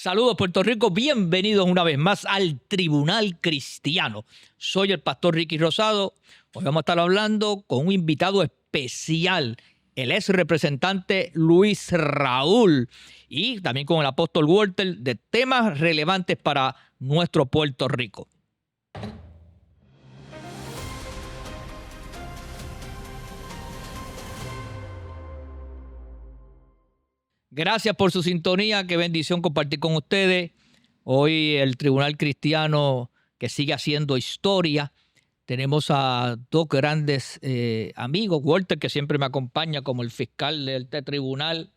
Saludos Puerto Rico, bienvenidos una vez más al Tribunal Cristiano. Soy el pastor Ricky Rosado. Hoy vamos a estar hablando con un invitado especial, el ex representante Luis Raúl, y también con el apóstol Walter, de temas relevantes para nuestro Puerto Rico. Gracias por su sintonía, qué bendición compartir con ustedes. Hoy el Tribunal Cristiano que sigue haciendo historia. Tenemos a dos grandes amigos. Walter, que siempre me acompaña como el fiscal de este tribunal.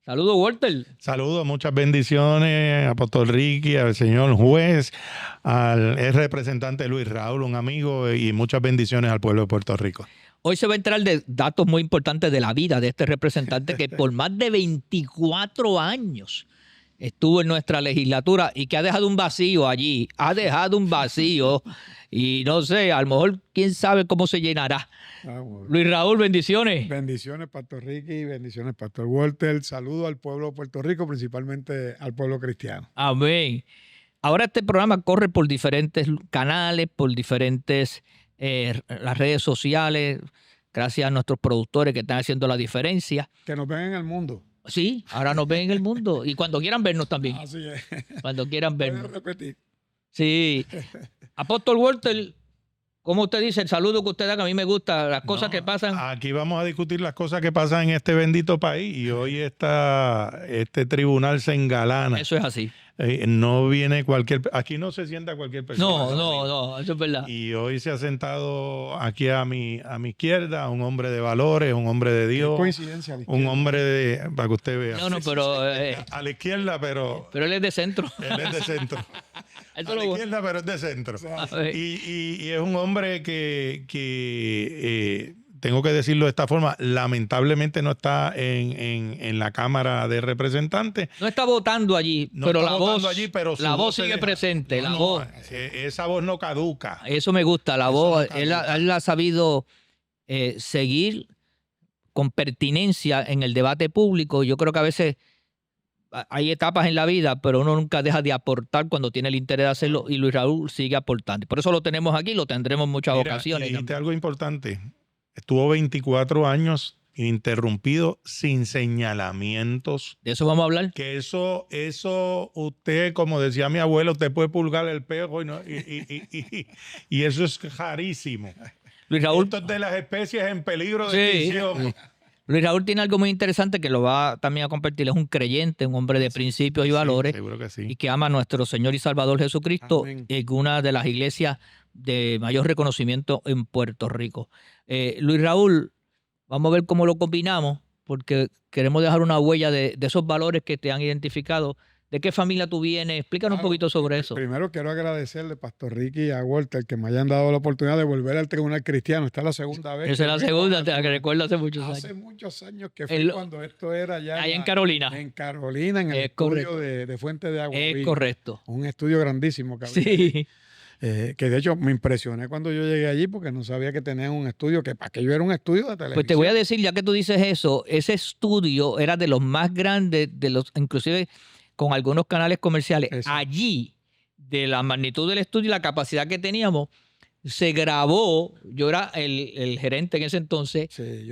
Saludos, Walter. Saludos, muchas bendiciones a Apóstol Ricky, al señor juez, al ex representante Luis Raúl, un amigo, y muchas bendiciones al pueblo de Puerto Rico. Hoy se va a entrar de datos muy importantes de la vida de este representante que por más de 24 años estuvo en nuestra legislatura y que ha dejado un vacío allí. Ha dejado un vacío y no sé, a lo mejor quién sabe cómo se llenará. Bueno. Luis Raúl, bendiciones. Bendiciones, Pastor Ricky, bendiciones, Pastor Walter. Saludo al pueblo de Puerto Rico, principalmente al pueblo cristiano. Amén. Ahora este programa corre por diferentes canales, por diferentes las redes sociales, gracias a nuestros productores que están haciendo la diferencia. Que nos ven en el mundo. Sí, ahora nos ven en el mundo y cuando quieran vernos también. Así es. Cuando quieran vernos. Voy a repetir. Sí. Apóstol Walter, ¿cómo usted dice el saludo que usted da? Que a mí me gusta, las cosas que pasan. Aquí vamos a discutir las cosas que pasan en este bendito país y hoy este tribunal se engalana. Eso es así. No viene aquí no se sienta cualquier persona. No, eso es verdad. Y hoy se ha sentado aquí a mi izquierda un hombre de valores, un hombre de Dios. Qué coincidencia. Un hombre de, para que usted vea. No, pero a la izquierda, pero él es de centro. Él es de centro. A la izquierda, pero es de centro. Y es un hombre que tengo que decirlo de esta forma, lamentablemente no está en la Cámara de Representantes. No está votando allí, no pero está la votando voz, allí, pero la voz sigue presente. Esa voz no caduca. Eso me gusta, la voz. No él ha sabido seguir con pertinencia en el debate público. Yo creo que a veces hay etapas en la vida, pero uno nunca deja de aportar cuando tiene el interés de hacerlo, y Luis Raúl sigue aportando. Por eso lo tenemos aquí, lo tendremos en muchas ocasiones. Y dijiste algo importante. Estuvo 24 años interrumpido sin señalamientos. ¿De eso vamos a hablar? Que eso usted, como decía mi abuelo, usted puede pulgar el perro y eso es rarísimo. Luis Raúl, esto es de las especies en peligro de extinción. Luis Raúl tiene algo muy interesante que lo va también a compartir. Es un creyente, un hombre de principios y valores, seguro que sí. Y que ama a nuestro Señor y Salvador Jesucristo. Amén. En una de las iglesias de mayor reconocimiento en Puerto Rico. Luis Raúl, vamos a ver cómo lo combinamos, porque queremos dejar una huella de esos valores que te han identificado. ¿De qué familia tú vienes? Explícanos un poquito sobre eso. Primero quiero agradecerle, Pastor Ricky, y a Walter, que me hayan dado la oportunidad de volver al Tribunal Cristiano. Esta es la segunda vez. Esa es la segunda, te recuerdo hace muchos años. Hace muchos años que fue cuando esto era ya... Ahí en Carolina. En Carolina, en el estudio de Fuente de Agua. Es correcto. Un estudio grandísimo que había. Sí. Que de hecho me impresioné cuando yo llegué allí porque no sabía que tenían un estudio, que para que yo era un estudio de televisión. Pues te voy a decir, ya que tú dices eso, ese estudio era de los más grandes, inclusive con algunos canales comerciales. Eso. Allí, de la magnitud del estudio y la capacidad que teníamos, se grabó, yo era el gerente en ese entonces, sí,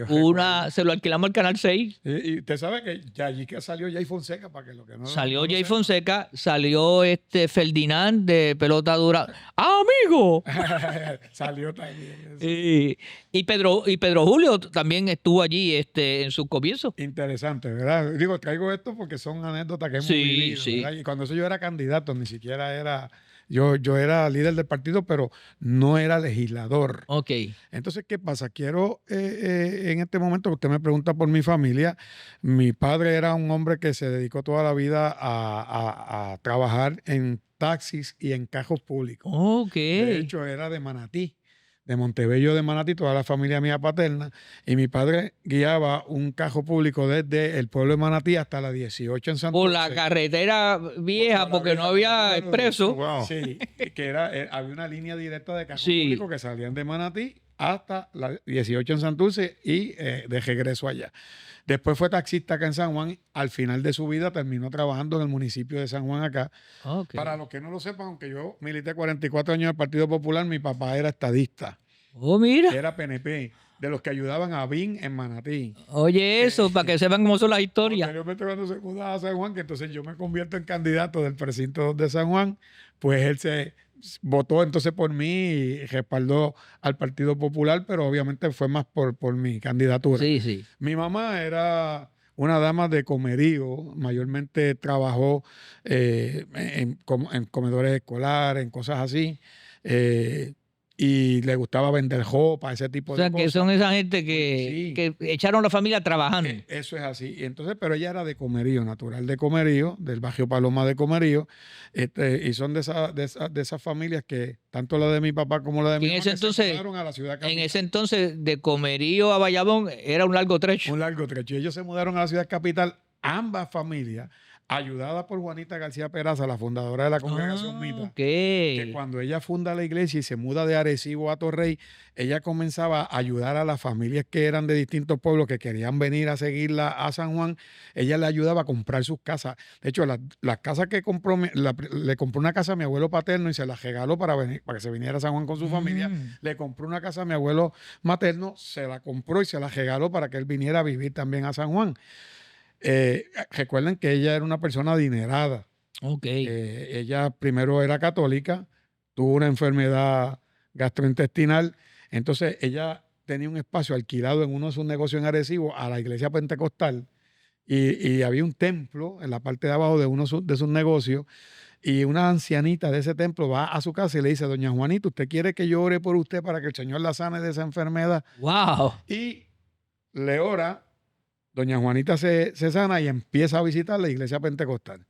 se lo alquilamos al Canal 6. Y usted sabe que ya allí que salió Jay Fonseca, para que lo que no... Salió Jay Fonseca, salió Ferdinand de Pelota Dura. ¡Ah, amigo! Salió también. Y Pedro Julio también estuvo allí en sus comienzos. Interesante, ¿verdad? Digo, traigo esto porque son anécdotas que hemos vivido, sí. ¿verdad? Y cuando yo era candidato, ni siquiera era... Yo era líder del partido, pero no era legislador. Ok. Entonces, ¿qué pasa? Quiero, en este momento, usted me pregunta por mi familia. Mi padre era un hombre que se dedicó toda la vida a trabajar en taxis y en cajos públicos. Ok. De hecho, era de Manatí, de Montebello de Manatí, toda la familia mía paterna, y mi padre guiaba un cajo público desde el pueblo de Manatí hasta la 18 en Santurce. Por la carretera vieja, porque no había expreso. Wow. Sí, que había una línea directa de cajos públicos que salían de Manatí hasta la 18 en Santurce y de regreso allá. Después fue taxista acá en San Juan. Al final de su vida terminó trabajando en el municipio de San Juan acá. Ok. Para los que no lo sepan, aunque yo milité 44 años en el Partido Popular, mi papá era estadista, Oh, mira. era PNP, de los que ayudaban a BIN en Manatí. Oye, eso, para que sepan cómo son las historias. Posteriormente, cuando se mudaba a San Juan, que entonces yo me convierto en candidato del precinto de San Juan, pues él se votó entonces por mí y respaldó al Partido Popular, pero obviamente fue más por mi candidatura. Sí, sí. Mi mamá era una dama de comerío, mayormente trabajó en comedores escolares, en cosas así, y le gustaba vender ropa, ese tipo O de sea, cosas. que son esa gente que echaron a la familia trabajando. Eso es así. Y entonces, pero ella era de Comerío, natural de Comerío, del barrio Paloma de Comerío, y son de esas familias que, tanto la de mi papá como la de mi Y en mamá, ese que entonces- se mudaron a la ciudad En capital. ese entonces, de Comerío a Bayamón era un largo trecho. Un largo trecho. Y ellos se mudaron a la ciudad capital, ambas familias, ayudadas por Juanita García Peraza, la fundadora de la congregación Mita. Ok. Que cuando ella funda la iglesia y se muda de Arecibo a Torrey, ella comenzaba a ayudar a las familias que eran de distintos pueblos que querían venir a seguirla a San Juan. Ella le ayudaba a comprar sus casas. De hecho, las casas que compró, le compró una casa a mi abuelo paterno y se la regaló para que se viniera a San Juan con su familia. Le compró una casa a mi abuelo materno, se la compró y se la regaló para que él viniera a vivir también a San Juan. Recuerden que ella era una persona adinerada. Ok. Ella primero era católica, tuvo una enfermedad gastrointestinal, entonces ella tenía un espacio alquilado en uno de sus negocios en Arecibo a la iglesia pentecostal y había un templo en la parte de abajo de uno de sus negocios y una ancianita de ese templo va a su casa y le dice: doña Juanita, ¿usted quiere que yo ore por usted para que el Señor la sane de esa enfermedad? Wow. Y le ora, doña Juanita se sana y empieza a visitar la iglesia pentecostal.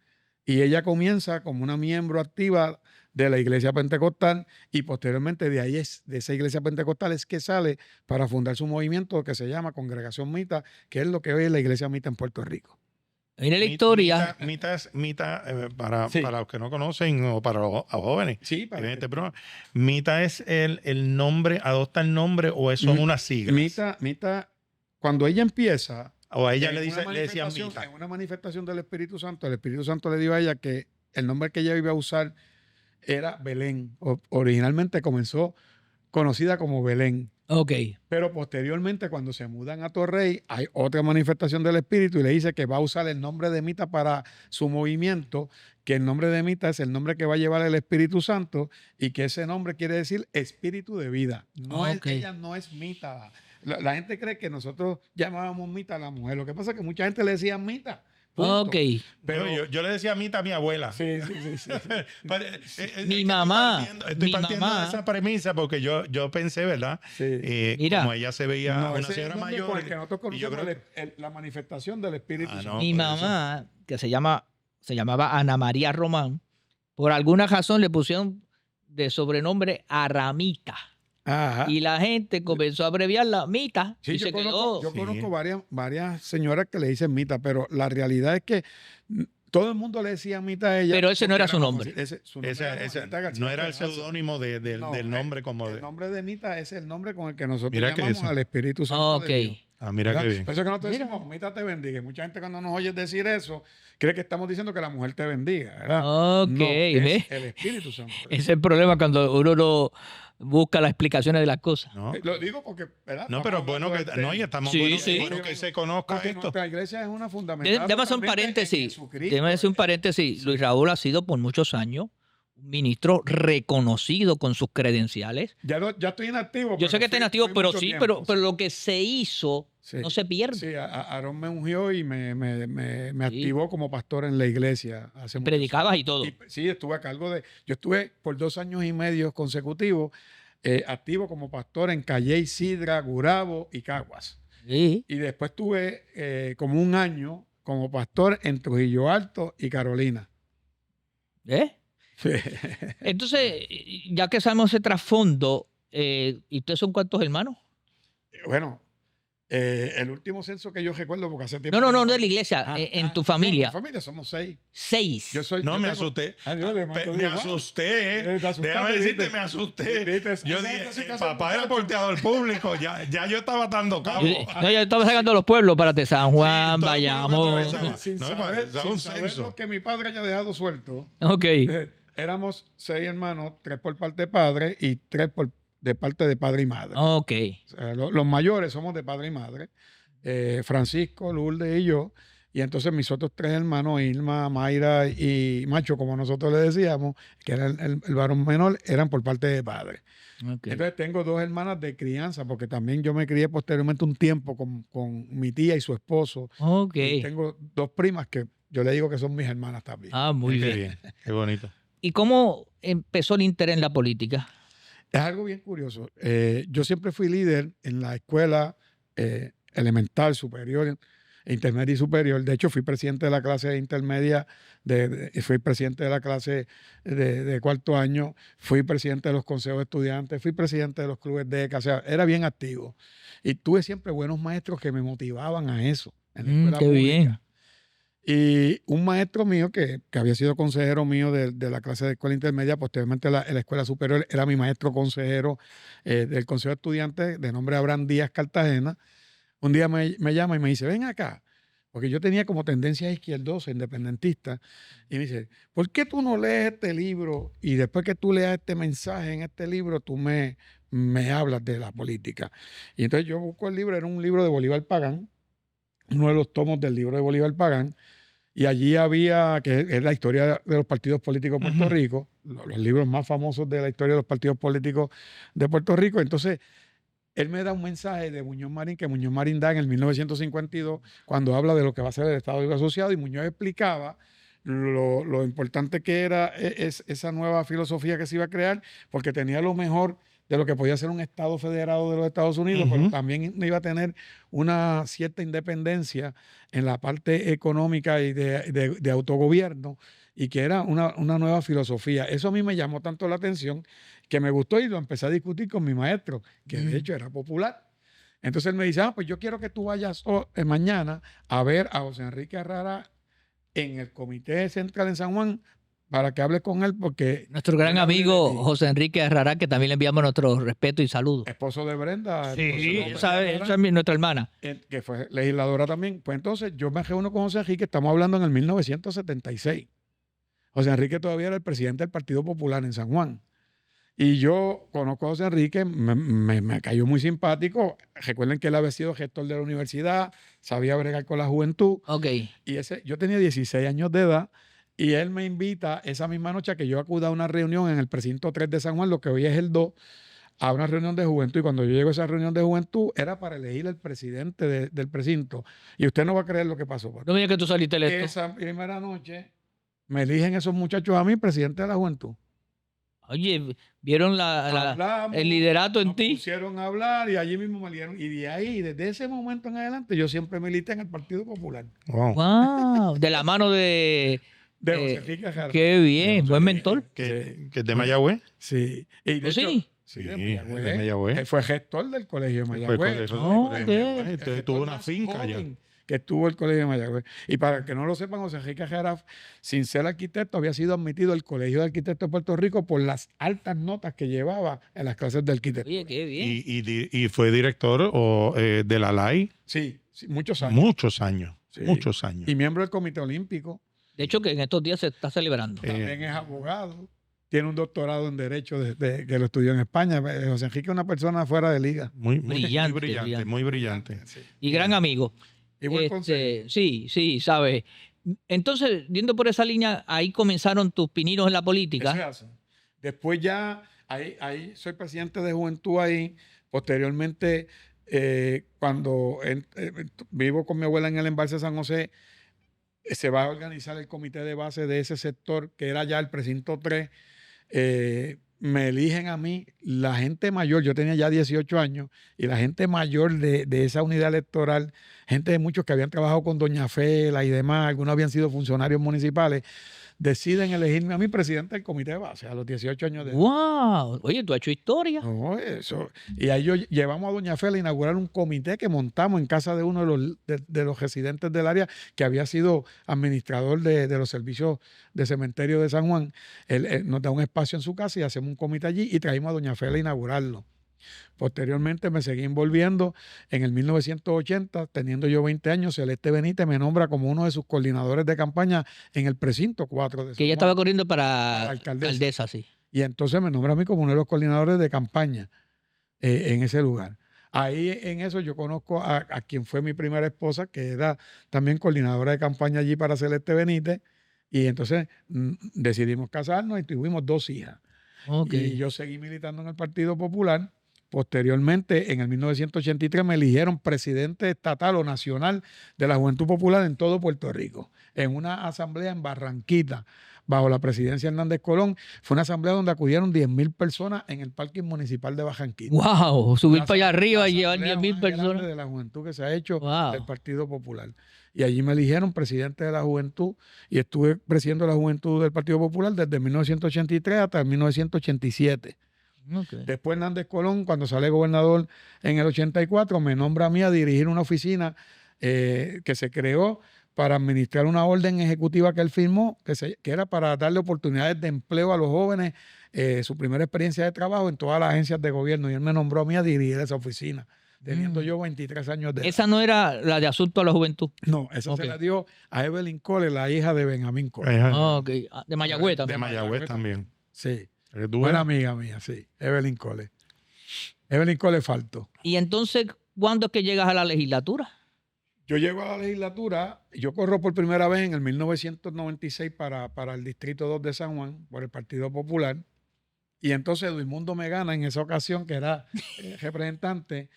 Y ella comienza como una miembro activa de la iglesia pentecostal y posteriormente de ahí de esa iglesia pentecostal es que sale para fundar su movimiento que se llama Congregación Mita, que es lo que hoy es la iglesia Mita en Puerto Rico. Mira la historia. Mita, Sí. para los que no conocen o para los jóvenes. Sí, que ven este programa, Mita es el nombre, adopta el nombre o son unas siglas. Mita, cuando ella empieza, O a ella en le una decían manifestación- Mita. En una manifestación del Espíritu Santo, el Espíritu Santo le dio a ella que el nombre que ella iba a usar era Belén. Originalmente comenzó conocida como Belén. Ok. Pero posteriormente, cuando se mudan a Torrey, hay otra manifestación del Espíritu y le dice que va a usar el nombre de Mita para su movimiento, que el nombre de Mita es el nombre que va a llevar el Espíritu Santo y que ese nombre quiere decir espíritu de vida. Ok. Ella no es Mita. La gente cree que nosotros llamábamos Mita a la mujer. Lo que pasa es que mucha gente le decía Mita. Punto. Ok. Pero Yo le decía Mita a mi abuela. sí. Mi mamá, Estoy mi partiendo mamá. de esa premisa porque yo pensé, ¿verdad? Sí. Mira. Como ella se veía No, una ese es señora el nombre mayor. con el que nosotros y yo conocemos creo que- la manifestación del Espíritu Ah, Santo. no. Mi por eso. mamá, que se llamaba Ana María Román, por alguna razón le pusieron de sobrenombre Aramita. Ajá. Y la gente comenzó a abreviarla Mita. Sí, y yo se conozco, quedó. yo Sí. conozco varias señoras que le dicen Mita, pero la realidad es que todo el mundo le decía Mita a ella. Pero ese no porque era su más nombre. fácil. Su nombre Ese- era ese Juanita García no era el Peraza. seudónimo No, del nombre como el de. nombre de Mita es el nombre con el que nosotros Mira que llamamos eso. al Espíritu Santo Ok. de Dios. Ah, mira ¿Verdad? qué bien. Por eso es que nosotros Mira. decimos Mita te bendiga. Y mucha gente cuando nos oye decir eso, cree que estamos diciendo que la mujer te bendiga, ¿verdad? Ok, No, es ¿ves? el Espíritu Santo. Ese es el problema cuando uno no busca las explicaciones de las cosas. ¿No? Lo digo porque, ¿verdad? No, Estamos pero bueno hablando que no, y estamos Sí, buenos, sí. bueno que se conozca Porque esto. nuestra iglesia es una fundamental. Déjame hacer un paréntesis. Déjame hacer un paréntesis. Luis Raúl ha sido por muchos años un ministro reconocido con sus credenciales. Ya estoy inactivo. Yo sé que está inactivo, fui pero mucho sí, tiempo, pero lo que se hizo Sí. no se pierde. Sí, Aarón me ungió y me Sí. activó como pastor en la iglesia. Hace muchos Predicabas años. y todo. Sí, estuve a cargo de... Yo estuve por 2 años y medio consecutivos activo como pastor en Calley, Sidra, Gurabo y Caguas. Sí. Y después tuve como 1 año como pastor en Trujillo Alto y Carolina. ¿Eh? Entonces, ya que sabemos ese trasfondo, ¿y ustedes son cuántos hermanos? Bueno, El último censo que yo recuerdo, porque hace tiempo... No de la iglesia, en tu familia. En mi familia somos 6. 6. Yo soy, No, yo me tengo- asusté. Ay, Dios, Me asusté. Te asustaste, Déjame decirte, ¿viste? me asusté. ¿Viste? Yo Esa dije, gente se casa papá era muchacho. porteador público. Ya yo estaba dando cabo. No, yo estaba sacando los pueblos para San Juan, Sí, todo el pueblo Bayamón. atravesaba. Sin No, saber, para- sin un saber censo. lo que mi padre haya dejado suelto. Ok. Éramos 6 hermanos, 3 por parte de padre y 3 de parte de padre y madre. Ok. O sea, los mayores somos de padre y madre. Francisco, Lourdes y yo. Y entonces mis otros 3 hermanos, Irma, Mayra y Macho, como nosotros le decíamos, que era el varón menor, eran por parte de padre. Ok. Entonces tengo 2 hermanas de crianza, porque también yo me crié posteriormente un tiempo con mi tía y su esposo. Ok. Y tengo 2 primas que yo le digo que son mis hermanas también. Ah, muy Qué bien. Qué bonito. ¿Y cómo empezó el interés en la política? Es algo bien curioso. Yo siempre fui líder en la escuela elemental, superior, intermedia y superior. De hecho, fui presidente de la clase intermedia, fui presidente de la clase de cuarto año, fui presidente de los consejos de estudiantes, fui presidente de los clubes de ECA, o sea, era bien activo. Y tuve siempre buenos maestros que me motivaban a eso en la escuela Qué pública. bien. Y un maestro mío que había sido consejero mío de la clase de escuela intermedia, posteriormente en la escuela superior, era mi maestro consejero del Consejo de Estudiantes, de nombre Abraham Díaz Cartagena. Un día me llama y me dice, ven acá, porque yo tenía como tendencias izquierdosas, independentistas, y me dice, ¿por qué tú no lees este libro y después que tú leas este mensaje en este libro, tú me hablas de la política? Y entonces yo busco el libro, era un libro de Bolívar Pagán, uno de los tomos del libro de Bolívar Pagán, y allí había, que es la historia de los partidos políticos de Puerto Ujú. Rico, los libros más famosos de la historia de los partidos políticos de Puerto Rico. Entonces, él me da un mensaje de Muñoz Marín, que Muñoz Marín da en el 1952, cuando habla de lo que va a ser el Estado Libre Asociado, y Muñoz explicaba lo importante que era esa nueva filosofía que se iba a crear, porque tenía lo mejor de lo que podía ser un Estado federado de los Estados Unidos, pero Ujú. también iba a tener una cierta independencia en la parte económica y de autogobierno, y que era una nueva filosofía. Eso a mí me llamó tanto la atención que me gustó y lo empecé a discutir con mi maestro, que de hecho era popular. Entonces él me dice, pues yo quiero que tú vayas mañana a ver a José Enrique Arrara en el Comité Central en San Juan para que hables con él, porque Nuestro gran él hable de amigo ti. José Enrique Arrará, que también le enviamos nuestro respeto y saludo. Esposo de Brenda, Sí, esposo de esa es nuestra hermana. que fue legisladora también. Pues entonces yo me reúno con José Enrique, estamos hablando en el 1976. José Enrique todavía era el presidente del Partido Popular en San Juan. Y yo conozco a José Enrique, me cayó muy simpático. Recuerden que él había sido gestor de la universidad, sabía bregar con la juventud. Ok. Y yo tenía 16 años de edad, y él me invita esa misma noche a que yo acuda a una reunión en el precinto 3 de San Juan, lo que hoy es el 2, a una reunión de juventud. Y cuando yo llego a esa reunión de juventud, era para elegir el presidente del precinto. Y usted no va a creer lo que pasó. No me digas que tú saliste electo. Esa primera noche me eligen esos muchachos a mí presidente de la juventud. Oye, ¿vieron Hablamos, el liderato en nos ti? pusieron a hablar y allí mismo me eligieron. Y de ahí, desde ese momento en adelante, yo siempre milité en el Partido Popular. Wow. Wow, de la mano de... De José Enrique Arrara. Qué bien, buen mentor. Que es de Mayagüez. Sí. Y de ¿Oh, sí? hecho, Sí, de de Mayagüez. Mayagüez. Él fue gestor del colegio de Fue Mayagüez. Oh, de ok. Mayagüez. El Entonces gestor tuvo una más finca allá. joven que estuvo el colegio de Mayagüez. Y para que no lo sepan, José Enrique Arrara, sin ser arquitecto, había sido admitido al Colegio de Arquitectos de Puerto Rico por las altas notas que llevaba en las clases de arquitectura. Oye, qué bien. Y fue director de la LAI Sí, muchos años. muchos años. Sí. Muchos años. Y miembro del Comité Olímpico. De hecho, que en estos días se está celebrando. También es abogado. Tiene un doctorado en Derecho que lo estudió en España. José Enrique es una persona fuera de liga. Muy Brillante, muy brillante, brillante. muy brillante. Sí. Y gran amigo. Y buen consejo. Sí, sabe. Entonces, yendo por esa línea, ahí comenzaron tus pininos en la Eso política. se hace. Después ya, ahí soy presidente de juventud ahí. Posteriormente, cuando vivo con mi abuela en el Embalse de San José, se va a organizar el comité de base de ese sector, que era ya el precinto 3. Me eligen a mí, la gente mayor, yo tenía ya 18 años, y la gente mayor de esa unidad electoral, gente de muchos que habían trabajado con Doña Fela y demás, algunos habían sido funcionarios municipales, deciden elegirme a mí presidente del comité de base a los 18 años de edad. ¡Wow! Oye, tú has hecho historia. No, eso. Y ahí llevamos a Doña Fela a inaugurar un comité que montamos en casa de uno de los residentes del área que había sido administrador de los servicios de cementerio de San Juan. Él nos da un espacio en su casa y hacemos un comité allí y traímos a Doña Fela a inaugurarlo. Posteriormente me seguí envolviendo. En el 1980, teniendo yo 20 años, Celeste Benítez me nombra como uno de sus coordinadores de campaña en el precinto 4 de San Que ella Juan, estaba corriendo para alcaldesa. alcaldesa, sí. Y entonces me nombra a mí como uno de los coordinadores de campaña en ese lugar. Ahí en eso yo conozco a quien fue mi primera esposa, que era también coordinadora de campaña allí para Celeste Benítez. Y entonces decidimos casarnos y tuvimos 2 hijas. Ok. Y yo seguí militando en el Partido Popular. Posteriormente, en el 1983, me eligieron presidente estatal o nacional de la Juventud Popular en todo Puerto Rico, en una asamblea en Barranquita, bajo la presidencia de Hernández Colón. Fue una asamblea donde acudieron 10,000 personas en el parque municipal de Barranquita. ¡Wow! Subir La para allá la arriba y llevar asamblea 10,000 más grande personas. de la juventud que se ha hecho Wow. del Partido Popular. Y allí me eligieron presidente de la juventud y estuve presidiendo la juventud del Partido Popular desde 1983 hasta 1987. Okay. Después Hernández Colón, cuando sale gobernador en el 84, me nombra a mí a dirigir una oficina que se creó para administrar una orden ejecutiva que él firmó, que era para darle oportunidades de empleo a los jóvenes, su primera experiencia de trabajo en todas las agencias de gobierno. Y él me nombró a mí a dirigir esa oficina, teniendo yo 23 años de edad. Esa no era la de asunto a la juventud. No, esa Ok. se la dio a Evelyn Cole, la hija de Benjamín Cole. Ok. Ah, de Mayagüez De también. Mayagüez también. Sí, ¿Tú buena eres? amiga mía, sí, Evelyn Cole. Evelyn Cole faltó. Y entonces, ¿cuándo es que llegas a la legislatura? Yo llego a la legislatura, yo corro por primera vez en el 1996 para el Distrito 2 de San Juan, por el Partido Popular. Y entonces Edmundo me gana en esa ocasión, que era representante,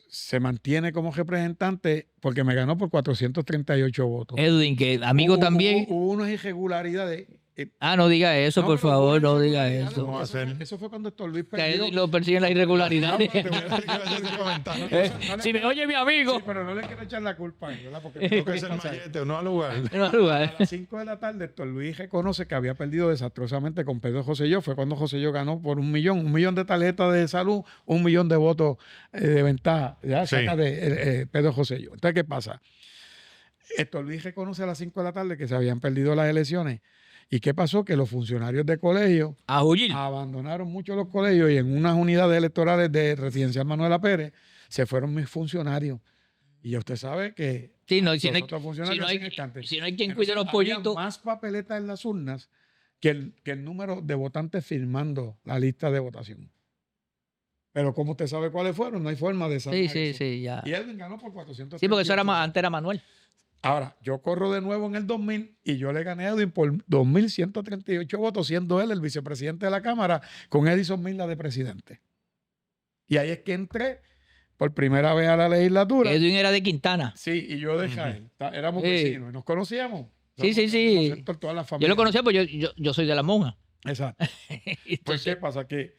se mantiene como representante porque me ganó por 438 votos. Edwin, que amigo también. Hubo unas irregularidades. Ah, no diga eso, No, por pero favor, hubo no unas diga irregularidades. eso. ¿Cómo va a ser? Eso fue cuando Héctor Luis Que perdió. lo persiguen las irregularidades. No, pero te voy a decir Iba a hacer un comentario. Si me oye mi amigo. Sí, pero no le quiero echar la culpa a él, ¿verdad? Porque Creo que ¿qué es el pasa? mallete, no al lugar. No, A las 5 de la tarde, Héctor Luis reconoce que había perdido desastrosamente con Pedro Joselló. Fue cuando Joselló ganó por 1,000,000 de tarjetas de salud, 1,000,000 de votos de ventaja. Ya Sí. saca de Pedro Joselló. Entonces, ¿qué pasa? Héctor Luis reconoce a las 5 de la tarde que se habían perdido las elecciones. ¿Y qué pasó? Que los funcionarios de colegio A huir. abandonaron mucho los colegios y en unas unidades electorales de Residencial Manuela Pérez se fueron mis funcionarios. Y ya usted sabe que Sí, no, si los no hay, otros si funcionarios no hay, hacen escante. si no hay quien Entonces, cuide los había pollitos. más papeletas en las urnas que el número de votantes firmando la lista de votación. Pero como usted sabe cuáles fueron, no hay forma de saber. Sí, sí, eso. sí, ya. Y Edwin ganó por 400. Sí, porque eso era antes era Manuel. Ahora, yo corro de nuevo en el 2000 y yo le gané a Edwin por 2,138 votos, siendo él el vicepresidente de la Cámara, con Edison Mila de presidente. Y ahí es que entré por primera vez a la legislatura. Edwin era de Quintana. Sí, y yo de Jaén. Éramos Sí. vecinos y nos conocíamos. Sí, sí, sí. Nos conocemos toda la Yo familia. lo conocía, pues yo soy de la monja. Exacto. Pues, Entonces, ¿qué pasa? Que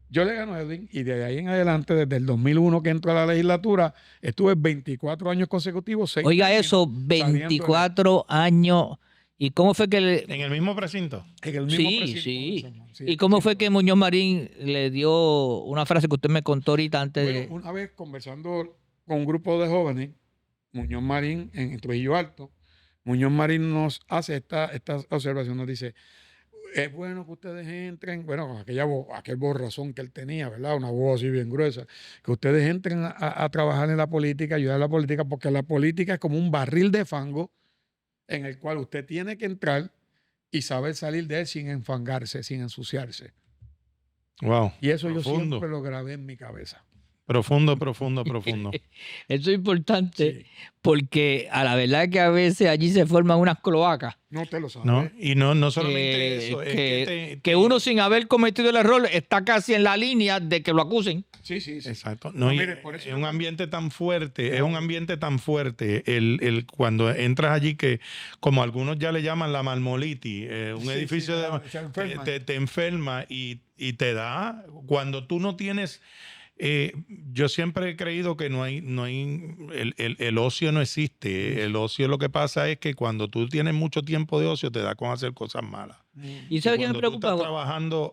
yo le gano a Edwin y de ahí en adelante, desde el 2001 que entró a la legislatura, estuve 24 años consecutivos. 6 oiga términos, eso, saliendo 24 años. ¿Y cómo fue que En el mismo precinto. en el mismo Sí, precinto sí. de San Juan. Sí, ¿Y cómo fue sí. que Muñoz Marín le dio una frase que usted me contó ahorita antes de... Bueno, una vez conversando con un grupo de jóvenes, Muñoz Marín en Trujillo Alto, Muñoz Marín nos hace esta observación, nos dice, es bueno que ustedes entren, bueno, aquel borrazón que él tenía, ¿verdad? Una voz así bien gruesa, que ustedes entren a trabajar en la política, ayudar a la política, porque la política es como un barril de fango en el cual usted tiene que entrar y saber salir de él sin enfangarse, sin ensuciarse. Wow. Y eso yo Profundo. siempre lo grabé en mi cabeza. Profundo, profundo, profundo. Eso es importante Sí. porque a la verdad que a veces allí se forman unas cloacas. No te lo sabes. ¿No? Y no solamente eso, es que uno sin haber cometido el error está casi en la línea de que lo acusen. Sí, sí, sí. Exacto. No, No, y mire, por eso es un ambiente tan fuerte, es un ambiente tan fuerte el cuando entras allí que, como algunos ya le llaman la marmolitis, un Sí, edificio sí, se enferma. te enferma y te da, cuando tú no tienes Yo siempre he creído que el ocio no existe. El ocio, lo que pasa es que cuando tú tienes mucho tiempo de ocio te da con hacer cosas malas. ¿Y sabes qué me preocupa?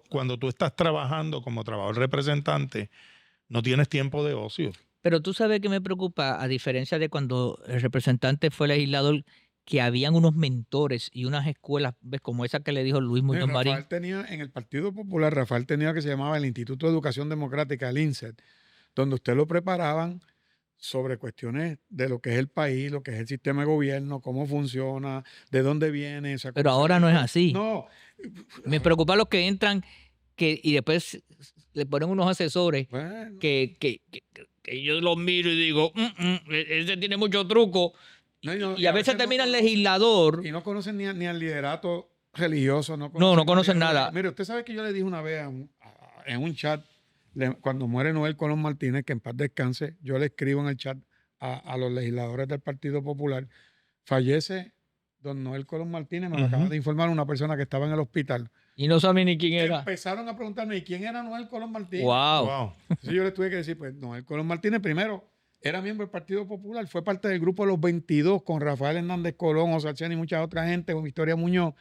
Cuando tú estás trabajando como trabajador representante, no tienes tiempo de ocio. Pero tú sabes que me preocupa, a diferencia de cuando el representante fue legislador, que habían unos mentores y unas escuelas, ¿ves? Como esa que le dijo Luis Muñoz Marín. Rafael tenía, en el Partido Popular, Rafael tenía que se llamaba el Instituto de Educación Democrática, el INSET, donde usted lo preparaban sobre cuestiones de lo que es el país, lo que es el sistema de gobierno, cómo funciona, de dónde viene. Esa Pero cosa. ahora no es así. No. Me preocupa los que entran y después le ponen unos asesores Bueno, que yo los miro y digo, ese tiene mucho truco. no, Y a veces termina el conocen, legislador. y no conocen ni al liderato religioso. No conocen nada. Mire, usted sabe que yo le dije una vez en un chat, cuando muere Noel Colón Martínez, que en paz descanse, yo le escribo en el chat a los legisladores del Partido Popular, fallece don Noel Colón Martínez, me lo acaba de informar una persona que estaba en el hospital. Y no saben ni quién era. Empezaron a preguntarme, ¿y quién era Noel Colón Martínez? Wow. Entonces yo les tuve que decir, pues Noel Colón Martínez primero era miembro del Partido Popular, fue parte del grupo de los 22 con Rafael Hernández Colón, José Arcena y mucha otra gente, con Victoria Muñoz.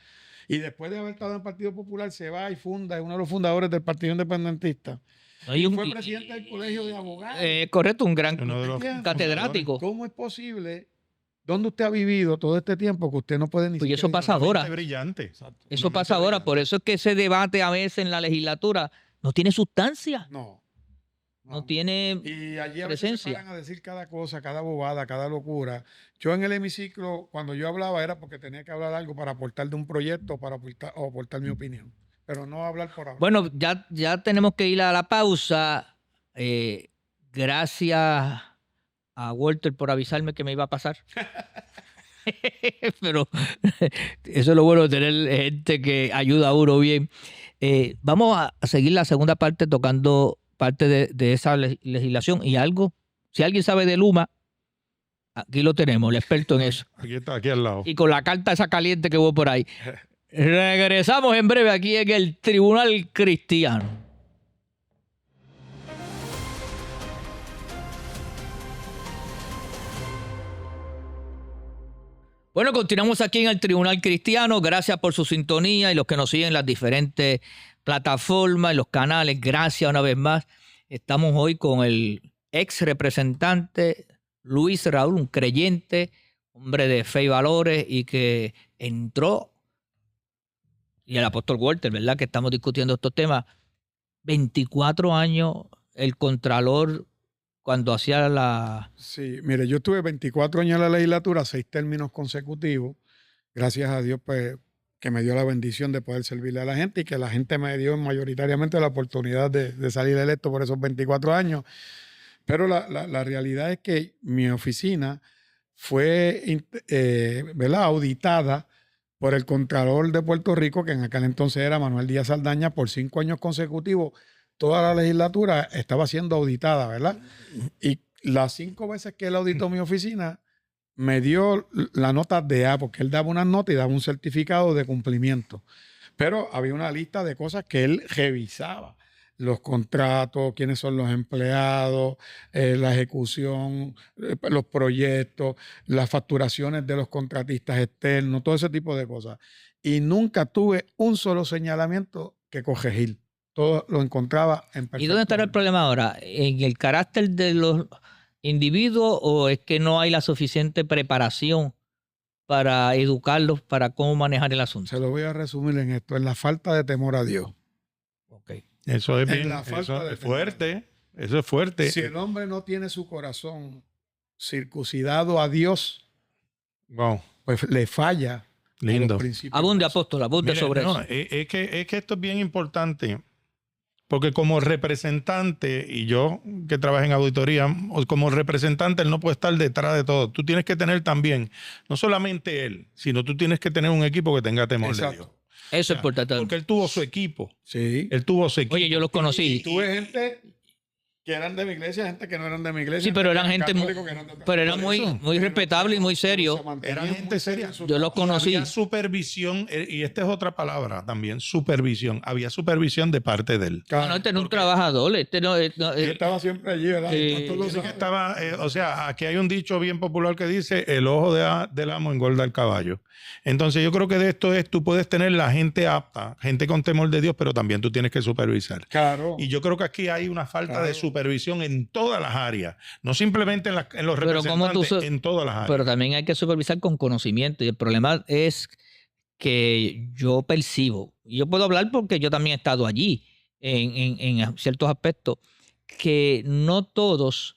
Y después de haber estado en el Partido Popular, se va y funda, es uno de los fundadores del Partido Independentista. Fue presidente del Colegio de Abogados. Correcto, un gran Uno de los catedrático. ¿Cómo es posible? ¿Dónde usted ha vivido todo este tiempo que usted no puede ni Pues siquiera... eso pasa ahora. Brillante. Exacto. Eso pasa ahora. Por eso es que ese debate a veces en la legislatura no tiene sustancia. No tiene Y allí a veces se presencia. paran a decir cada cosa, cada bobada, cada locura. Yo en el hemiciclo, cuando yo hablaba, era porque tenía que hablar algo para aportar de un proyecto o aportar mi opinión. Pero no hablar por hablar. Bueno, ya tenemos que ir a la pausa. Gracias a Walter por avisarme que me iba a pasar. Pero eso es lo bueno de tener gente que ayuda a uno bien. Vamos a seguir la segunda parte tocando parte de esa legislación y algo. Si alguien sabe de Luma, aquí lo tenemos, el experto en eso. Aquí está, aquí al lado. Y con la carta esa caliente que hubo por ahí. Regresamos en breve aquí en el Tribunal Cristiano. Bueno, continuamos aquí en el Tribunal Cristiano. Gracias por su sintonía y los que nos siguen en las diferentes plataformas, en los canales. Gracias una vez más. Estamos hoy con el ex representante Luis Raúl, un creyente, hombre de fe y valores y que entró, y el apóstol Walter, ¿verdad? Que estamos discutiendo estos temas. 24 años, el contralor cuando hacía la... Sí, mire, yo estuve 24 años en la legislatura, 6 términos consecutivos. Gracias a Dios, pues, que me dio la bendición de poder servirle a la gente y que la gente me dio mayoritariamente la oportunidad de salir electo por esos 24 años. Pero la realidad es que mi oficina fue ¿verdad? Auditada por el Contralor de Puerto Rico, que en aquel entonces era Manuel Díaz Saldaña, por 5 años consecutivos. Toda la legislatura estaba siendo auditada, ¿verdad? Y las 5 veces que él auditó mi oficina, me dio la nota de A, porque él daba una nota y daba un certificado de cumplimiento. Pero había una lista de cosas que él revisaba. Los contratos, quiénes son los empleados, la ejecución, los proyectos, las facturaciones de los contratistas externos, todo ese tipo de cosas. Y nunca tuve un solo señalamiento que corregir. Todo lo encontraba en perfecto. ¿Y dónde estará el problema ahora? ¿En el carácter de los individuos o es que no hay la suficiente preparación para educarlos para cómo manejar el asunto? Se lo voy a resumir en esto, en la falta de temor a Dios. Okay. Eso es bien, la falta eso de es fuerte. Eso es fuerte. Si el hombre no tiene su corazón circuncidado a Dios, Wow. pues le falla. Lindo. Abunde, apóstol, abunde sobre eso. Es que esto es bien importante, porque como representante, y yo que trabajo en auditoría, como representante, él no puede estar detrás de todo. Tú tienes que tener también, no solamente él, sino tú tienes que tener un equipo que tenga temor de Dios. Eso es importante. Porque él tuvo su equipo. Sí. Él tuvo su equipo. Oye, yo los conocí. Y tuve gente Que eran de mi iglesia, gente que no eran de mi iglesia. Sí, pero eran gente católicos que eran de otra. pero eran Por eso. muy respetable y muy serio. Se mantenían Eran gente muy seria. serios en su Yo los trabajo. conocí. Había supervisión, y esta es otra palabra también, supervisión. Había supervisión de parte de él. Ah, no, este no es un trabajador, este no, no, Él estaba siempre allí, ¿verdad? Sí. Entonces, lo Dice que sabe. estaba, o sea, aquí hay un dicho bien popular que dice, el ojo del amo engorda al caballo. Entonces yo creo que de esto tú puedes tener la gente apta, gente con temor de Dios, pero también tú tienes que supervisar. Claro. Y yo creo que aquí hay una falta de supervisión en todas las áreas, no simplemente en los Pero ¿cómo tú representantes, en todas las áreas. pero también hay que supervisar con conocimiento. Y el problema es que yo percibo, y yo puedo hablar porque yo también he estado allí en ciertos aspectos, que no todos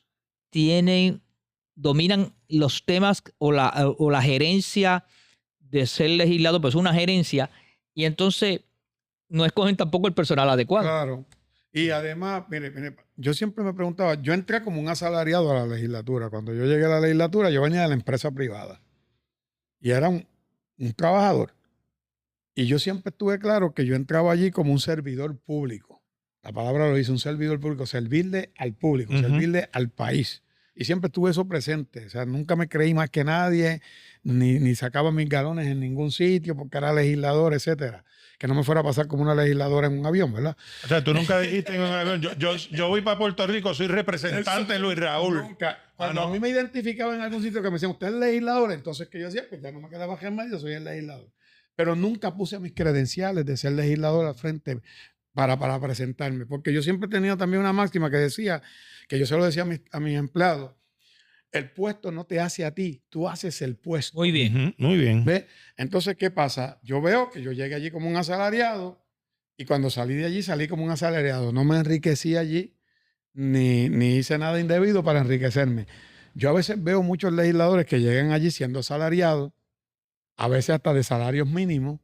dominan los temas o la gerencia de ser legislador, pues es una gerencia, y entonces no escogen tampoco el personal adecuado. Claro. Y además, mire, yo siempre me preguntaba, yo entré como un asalariado a la legislatura. Cuando yo llegué a la legislatura, yo venía de la empresa privada. Y era un trabajador. Y yo siempre estuve claro que yo entraba allí como un servidor público. La palabra lo dice, un servidor público, servirle al público, servirle al país. Y siempre tuve eso presente. O sea, nunca me creí más que nadie, ni sacaba mis galones en ningún sitio porque era legislador, etcétera. Que no me fuera a pasar como una legisladora en un avión, ¿verdad? O sea, tú nunca dijiste en un avión, yo voy para Puerto Rico, soy representante de Luis Raúl. Nunca. Cuando no. a mí me identificaba en algún sitio que me decían, usted es legislador, entonces que yo decía, pues ya no me quedaba en medio, soy el legislador. Pero nunca puse mis credenciales de ser legislador al frente para presentarme, porque yo siempre tenía también una máxima que decía, que yo se lo decía a mis empleados, el puesto no te hace a ti, tú haces el puesto. Muy bien. Muy bien. ¿Ves? Entonces, ¿qué pasa? Yo veo que yo llegué allí como un asalariado y cuando salí de allí salí como un asalariado. No me enriquecí allí ni hice nada indebido para enriquecerme. Yo a veces veo muchos legisladores que llegan allí siendo asalariados, a veces hasta de salarios mínimos,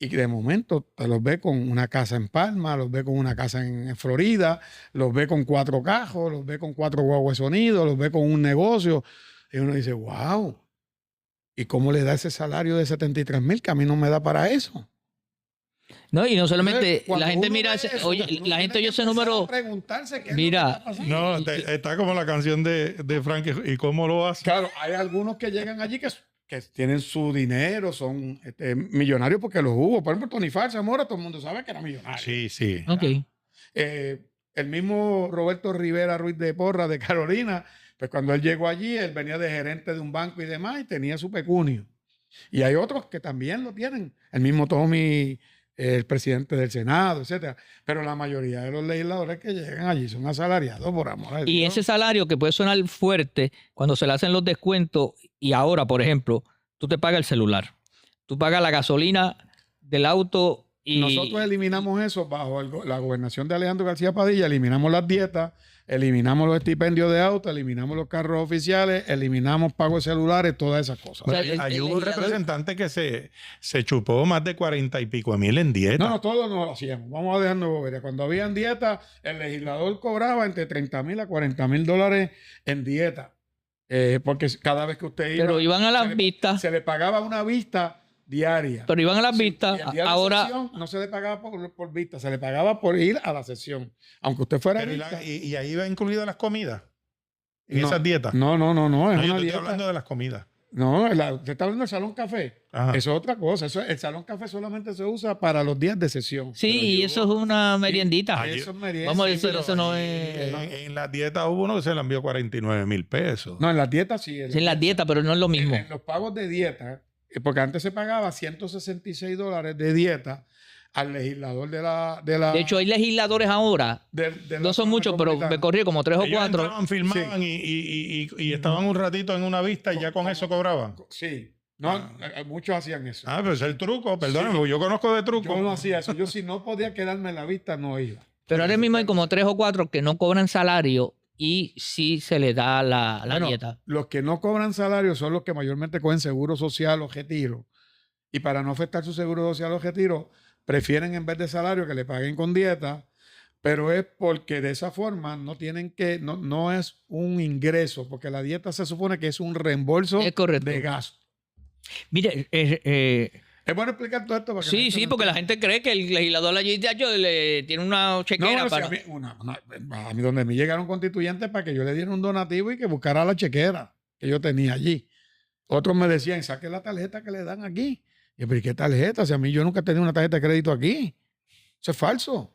y que de momento te los ve con una casa en Palma, los ve con una casa en Florida, los ve con 4 cajos, los ve con 4 guaguas de sonido, los ve con un negocio. Y uno dice, wow, ¿y cómo le da ese salario de 73,000 que a mí no me da para eso? No, y no solamente Cuando la gente uno mira ve ese, eso, oye, uno la tiene gente que oye ese empezar número. a preguntarse qué es Mira, lo que está pasando. No, está como la canción de Frankie, ¿y cómo lo hace? Claro, hay algunos que llegan allí que tienen su dinero, son millonarios porque los hubo. Por ejemplo, Tony Falsa Zamora, todo el mundo sabe que era millonario. Sí, sí. Ok. El mismo Roberto Rivera Ruiz de Porra de Carolina, pues cuando él llegó allí, él venía de gerente de un banco y demás y tenía su pecunio. Y hay otros que también lo tienen. El mismo Tommy, el presidente del Senado, etcétera. Pero la mayoría de los legisladores que llegan allí son asalariados, por amor a Dios. Y ese salario que puede sonar fuerte cuando se le hacen los descuentos, y ahora, por ejemplo, tú te pagas el celular, tú pagas la gasolina del auto y Nosotros eliminamos eso bajo la gobernación de Alejandro García Padilla, eliminamos las dietas, eliminamos los estipendios de auto, eliminamos los carros oficiales, eliminamos pagos de celulares, todas esas cosas. O sea, Hay un legislador- representante que se chupó más de 40 y pico mil en dieta. No, todos no lo hacíamos. Vamos a dejarnos bobería. Cuando habían dieta, el legislador cobraba entre 30,000 a 40,000 dólares en dieta. Porque cada vez que usted iba... pero iban a las vistas, Se le pagaba una vista diaria. pero iban a las Sí, vistas, y el día de ahora sesión no se le pagaba por vista, se le pagaba por ir a la sesión. Aunque usted fuera Pero vista. y ahí va incluida las comidas. En No, esas dietas. No, es No, yo una te estoy dieta. hablando de las comidas. No, usted está hablando del salón café. Ajá. Eso es otra cosa. El salón café solamente se usa para los días de sesión. sí, pero y yo- eso es una meriendita. Ay, Eso es merienda. Vamos a Sí, decir, pero eso no ahí, es en la dieta hubo uno que se le envió 49,000 pesos. No, en las dietas sí. es en las dietas, pero no es lo mismo. En los pagos de dieta, porque antes se pagaba 166 dólares de dieta al legislador de la... De hecho, hay legisladores ahora, de la no son zona muchos, pero metropolitana. me corrí como 3 o Ellos 4. entraban, filmaban y estaban un ratito en una vista y ya con eso cobraban. Sí. No, muchos hacían eso. Ah, pero es el truco, perdóname, yo conozco de truco. Yo no hacía eso. Yo si no podía quedarme en la vista, no iba. Pero ahora mismo hay como 3 o 4 que no cobran salario y sí se les da la Bueno, dieta. los que no cobran salario son los que mayormente cogen seguro social o retiro. Y para no afectar su seguro social o retiro, prefieren en vez de salario que le paguen con dieta, pero es porque de esa forma no tienen que, no es un ingreso, porque la dieta se supone que es un reembolso Es correcto. de gasto. Mire, Es bueno explicar todo esto para que Sí, sí, porque la gente cree que el legislador allí le tiene una chequera no, para... si a mí donde me llegaron constituyentes para que yo le diera un donativo y que buscara la chequera que yo tenía allí. Otros me decían, saque la tarjeta que le dan aquí. Y yo, pero ¿y qué tarjeta? Si a mí yo nunca he tenido una tarjeta de crédito aquí. Eso es falso.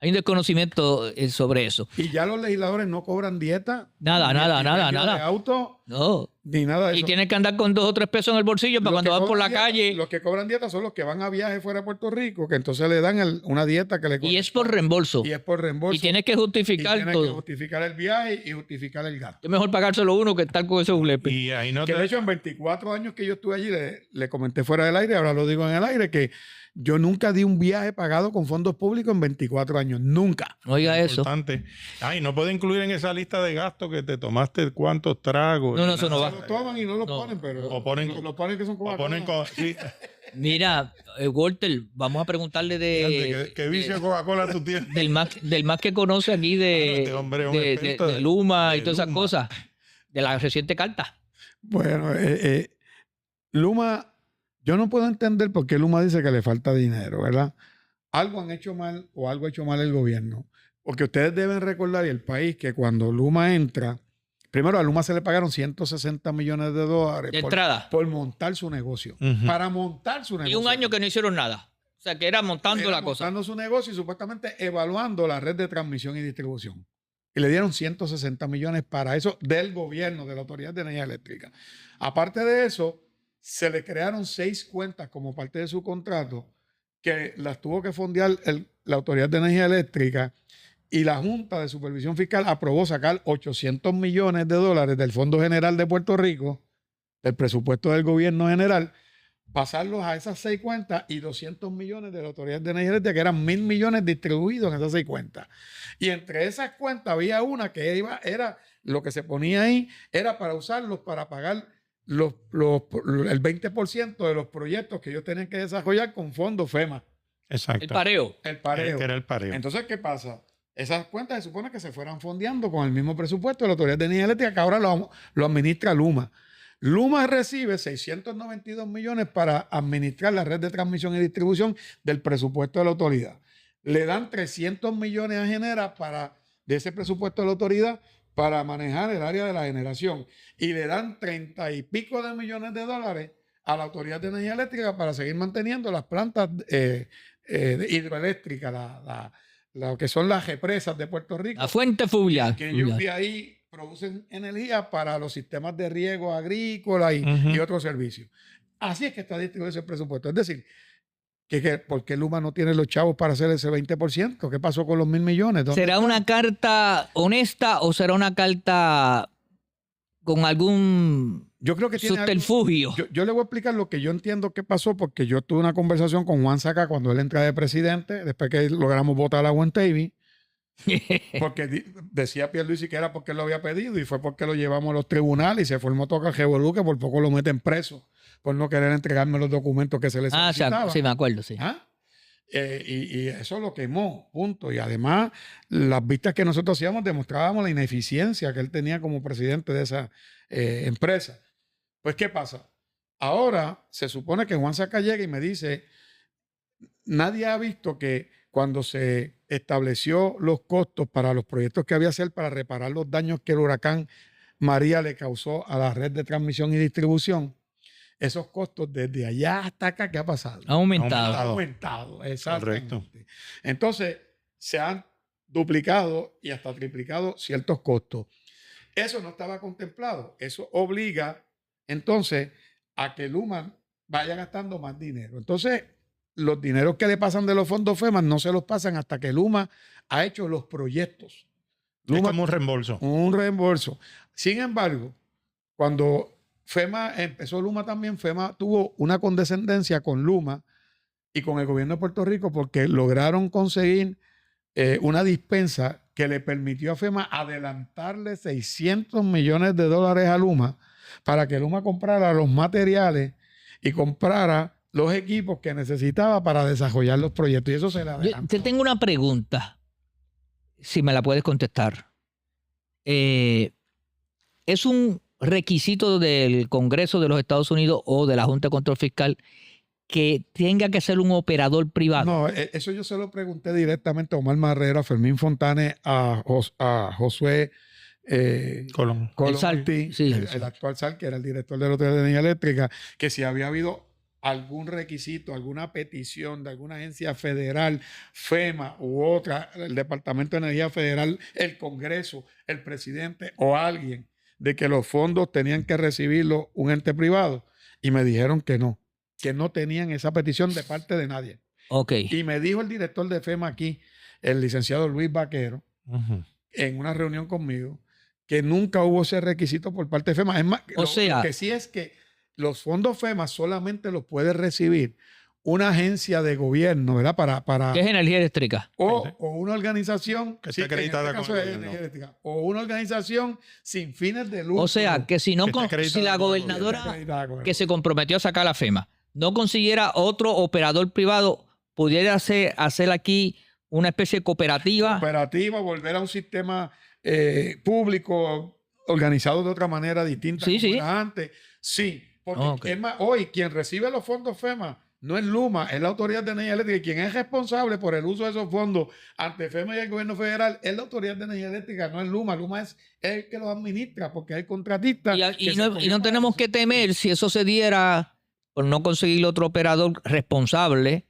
Hay un desconocimiento sobre eso. Y ya los legisladores no cobran dieta. Nada, ni nada. de auto, No. ni nada de Y eso. tienes que andar con 2 o 3 pesos en el bolsillo para Los cuando que vas por la cobran dieta- calle. Los que cobran dieta son los que van a viaje fuera de Puerto Rico, que entonces le dan una dieta que le Y es por reembolso. Y es por reembolso. Y tienes que Y justificar tiene que todo. justificar el viaje y justificar el gasto. Es mejor pagárselo uno que estar con ese julepe. Y ahí no Que de hecho en 24 años que yo estuve allí, le comenté fuera del aire, ahora lo digo en el aire, que yo nunca di un viaje pagado con fondos públicos en 24 años. Nunca. Oiga eso. importante. Ay, no puede incluir en esa lista de gastos que te tomaste cuántos tragos. No, eso no va. Se lo toman y no lo No. ponen, pero O ponen- lo ponen que son O Coca-Cola. ponen sí. Mira, Walter, vamos a preguntarle ¿Qué vicio de Coca-Cola tú tienes? del más que conoce aquí Este hombre es un experto de Luma y de todas esas Luma. cosas. De la reciente carta. Bueno, Luma, yo no puedo entender por qué Luma dice que le falta dinero, ¿verdad? Algo han hecho mal o algo ha hecho mal el gobierno. Porque ustedes deben recordar, y el país, que cuando Luma entra, primero a Luma se le pagaron 160 millones de dólares De entrada. por montar su negocio. Ujú. Para montar su negocio. Y un año que no hicieron nada. O sea, que era montando Era la cosa. montando su negocio y supuestamente evaluando la red de transmisión y distribución. Y le dieron 160 millones para eso del gobierno, de la Autoridad de Energía Eléctrica. Aparte de eso, se le crearon 6 cuentas como parte de su contrato que las tuvo que fondear la Autoridad de Energía Eléctrica, y la Junta de Supervisión Fiscal aprobó sacar 800 millones de dólares del Fondo General de Puerto Rico, del presupuesto del gobierno general, pasarlos a esas 6 cuentas, y 200 millones de la Autoridad de Energía Eléctrica, que eran 1.000 millones distribuidos en esas 6 cuentas. Y entre esas cuentas había una que era lo que se ponía ahí, era para usarlos para pagar el 20% de los proyectos que ellos tenían que desarrollar con fondos FEMA. Exacto. El pareo. El pareo. Que era el pareo. Entonces, ¿qué pasa? Esas cuentas se supone que se fueran fondeando con el mismo presupuesto de la Autoridad de Energía Eléctrica, que ahora lo administra Luma. Luma recibe 692 millones para administrar la red de transmisión y distribución del presupuesto de la autoridad. Le dan 300 millones a Genera de ese presupuesto de la autoridad para manejar el área de la generación. Y le dan 30 y pico de millones de dólares a la Autoridad de Energía Eléctrica para seguir manteniendo las plantas hidroeléctricas, lo que son las represas de Puerto Rico. La fuente fluvial. Que ellos de ahí producen energía para los sistemas de riego agrícola y Ujú. otros servicios. Así es que está distribuido ese presupuesto. Es decir, ¿por qué Luma no tiene los chavos para hacer ese 20%? ¿Qué pasó con los 1.000 millones? ¿Dónde ¿Será están? una carta honesta o será una carta con algún Yo creo que tiene algo- subterfugio? Yo le voy a explicar lo que yo entiendo que pasó, porque yo tuve una conversación con Juan Saca cuando él entra de presidente, después que logramos votar a Juan Tavy, porque decía Pierluisi que era porque él lo había pedido, y fue porque lo llevamos a los tribunales y se formó todo el revolú, que por poco lo meten preso por no querer entregarme los documentos que se le solicitaban. Sí, me acuerdo, sí. ¿Ah? Y eso lo quemó, punto. Y además, las vistas que nosotros hacíamos demostrábamos la ineficiencia que él tenía como presidente de esa empresa. Pues, ¿qué pasa? Ahora se supone que Juan Saca llega y me dice, nadie ha visto que cuando se estableció los costos para los proyectos que había que hacer para reparar los daños que el huracán María le causó a la red de transmisión y distribución, esos costos desde allá hasta acá, ¿qué ha pasado? Ha aumentado. Ha aumentado, exactamente. Correcto. Entonces, se han duplicado y hasta triplicado ciertos costos. Eso no estaba contemplado. Eso obliga, entonces, a que Luma vaya gastando más dinero. Entonces, los dineros que le pasan de los fondos FEMA no se los pasan hasta que Luma ha hecho los proyectos. Es Luma, como un reembolso. un reembolso. Sin embargo, cuando FEMA empezó Luma también, FEMA tuvo una condescendencia con Luma y con el gobierno de Puerto Rico, porque lograron conseguir una dispensa que le permitió a FEMA adelantarle 600 millones de dólares a Luma para que Luma comprara los materiales y comprara los equipos que necesitaba para desarrollar los proyectos. Y eso se le Yo adelantó. te tengo una pregunta, si me la puedes contestar. ¿Es un requisito del Congreso de los Estados Unidos o de la Junta de Control Fiscal que tenga que ser un operador privado? No, eso yo se lo pregunté directamente a Omar Marrero, a Fermín Fontanes, a Josué Colón. Colón El SAL, Ortiz, sí. el actual SAL, que era el director de la Autoridad de Energía Eléctrica, que si había habido algún requisito, alguna petición de alguna agencia federal, FEMA u otra, el Departamento de Energía Federal, el Congreso, el presidente o alguien, de que los fondos tenían que recibirlo un ente privado, y me dijeron que no tenían esa petición de parte de nadie. Ok. Y me dijo el director de FEMA aquí, el licenciado Luis Vaquero, Ujú. en una reunión conmigo, que nunca hubo ese requisito por parte de FEMA. Es más, O sea, lo que sí es que los fondos FEMA solamente los puede recibir una agencia de gobierno, ¿verdad? ¿qué es energía eléctrica? O una organización Que sí, esté acreditada en este con caso el es gobierno. energía eléctrica, o una organización sin fines de lucro. O sea, que si no Que esté acreditada si la con el gobernadora acreditada con el que se comprometió a sacar la FEMA no consiguiera otro operador privado, pudiera hacer aquí una especie de cooperativa. Cooperativa, volver a un sistema público organizado de otra manera distinta Sí, como sí. era antes. Sí, porque Ok. es más, hoy quien recibe los fondos FEMA no es Luma, es la Autoridad de Energía Eléctrica, y quien es responsable por el uso de esos fondos ante FEMA y el gobierno federal es la Autoridad de Energía Eléctrica, no es Luma. Luma es el que los administra porque es el contratista. Y no tenemos que temer si eso se diera por no conseguir otro operador responsable,